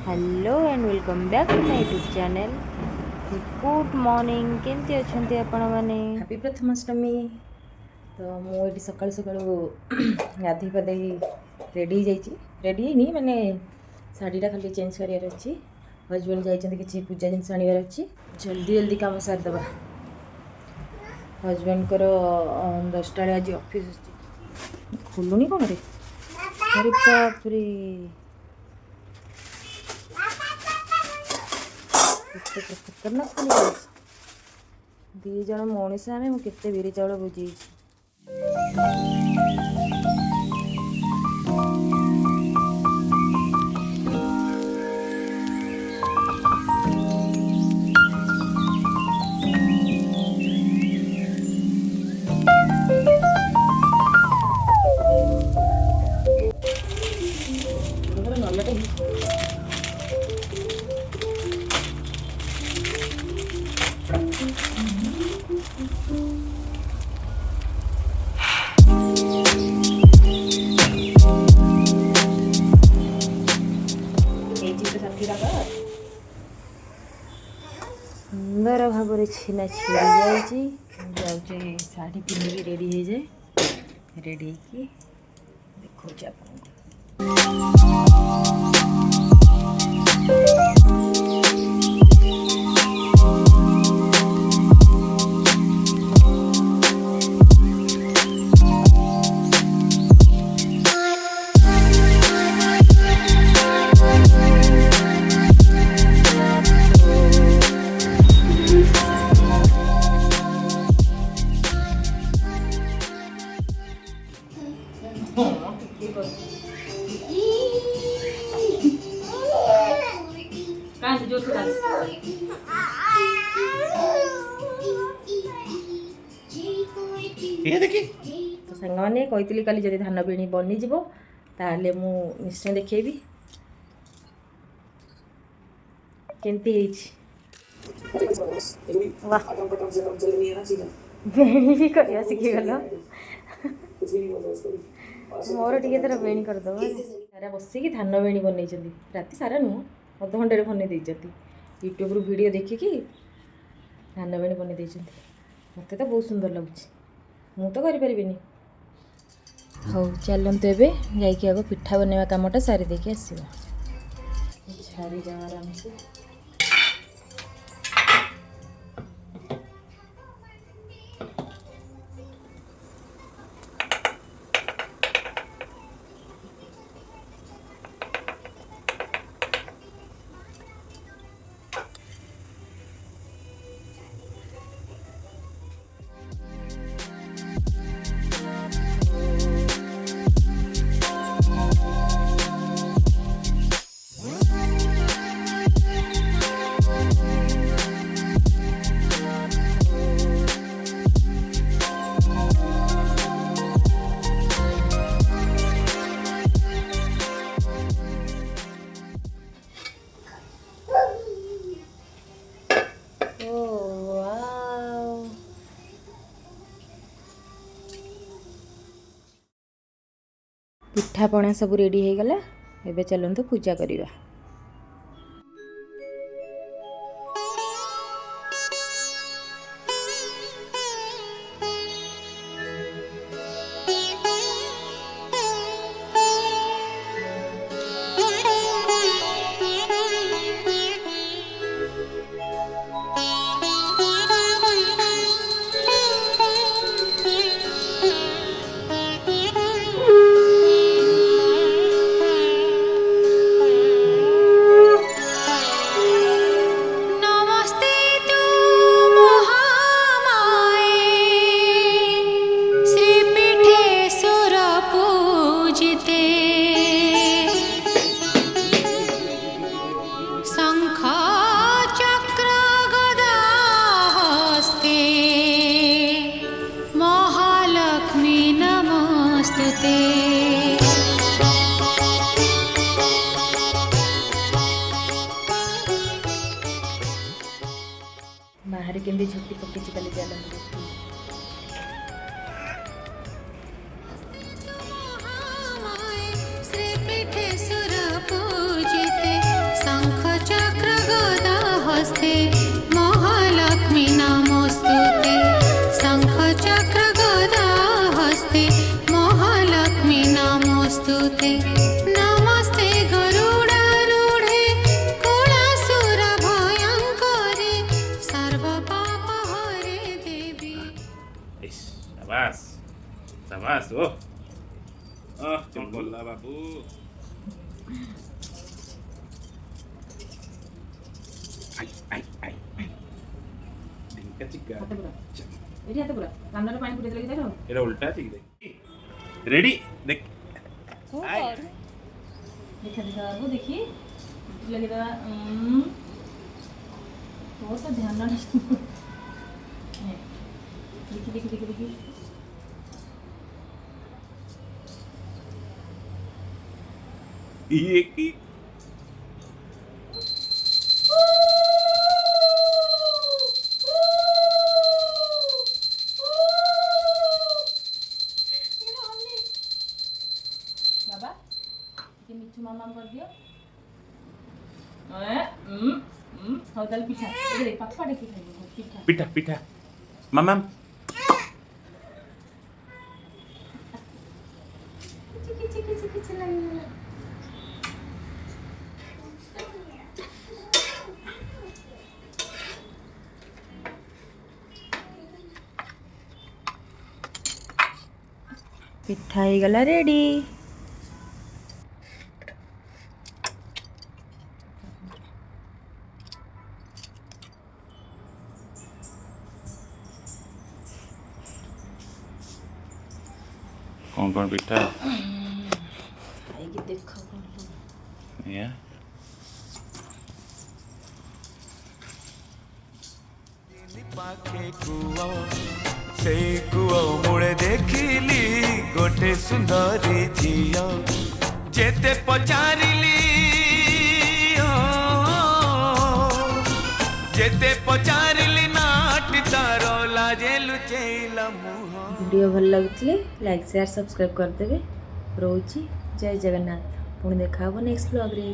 Hello and welcome back to my YouTube channel. Good morning, केमती अच्छे आपण मैंने? हैप्पी प्रथमाष्टमी। तो मुझे सकाल सकाल गाधे पाधे रेडी रेडी नहीं मैंने शाढ़ीटा खाली चेंज करार अच्छी। हजबैंड जाइए किसी पूजा जिन आनबार अच्छी, जल्दी जल्दी कम सारिदे। हजबैंड को 10टा आज ऑफिस खोलुनी कौन रे? अरे बाप रे, खतरनाक खोली दी जन मनीष आम मुझे बिरी चाउल बुझे। सुंदर भाव छेना छिड़ी जाए शाढ़ी पिंधिकी रेडी हो जाए। रेडी देखो तो सांग मैंने कही कल जब धान बिणी बनीज ताहले मु निश्चय देखेबी केमती बेणी भी कर शिखीगल मोर टे थर बेणी करदे सारा बसिकी धान बेणी बन राति सारा नुह अध घंटे बन यूट्यूब रू वीडियो देखिकी धान बेणी बन मत तो बहुत सुंदर लगुच। मु तो करें हाँ चलते एवं जा पिठा बनवा कमटा सारी देके आसवा छाड़ी जाओ आराम से। पिठापणा सब रेडी हो गला। एबे चलते पूजा करवा। बाहर केमती झोटी पकड़ी चली चलते श्री पीठे सुर पूजिते ସାବାସ କଣ କଲା ବାବୁ ଢିଙ୍କା ଚିକା ହାତ ପୁରା ଏଠି ହାତ ପୁରା କାନରେ ପାଣି ପୁରେଇ ଦେଲେ କି ଦେଖ ଏଟା ଉଲ୍ଟା ଅଛି କି ରେଡି ଦେଖ ଦେଖା ଦେଖା ବାବୁ ଦେଖି ଲଗେଇଦେବା ତୋର ତ ଧ୍ୟାନ ନାହିଁ ଦେଖି ଦେଖି ଦେଖି ଦେଖି ये की बाबा ଟିକେ ମିଠୁ ମାମା କରିଦିଅ ହଉ ତାହେଲେ ପିଠା ଏ ପାପା ଡେକି ଖାଇବ ପିଠା पिठा पिठा मामा ଚିକି ଚିକି ଚିକି ଚିଲାଇଲା ପିଠା ହେଇଗଲା ରେଡ଼ି। कौन पिठा ଖାଇକି ଦେଖ କ'ଣ या पाखे कुआ से कुआ मुड़े देखिली गोटे सुंदरी झियो जेते पचारिली जेते पचारिली नाटी तारो लाजे लुचेला मुह वीडियो भल लगुଥିଲେ लाइक शेयर सब्सक्राइब करदेवे। रोची जय जगन्नाथ। पुणी देखा नेक्स्ट व्लॉग रे।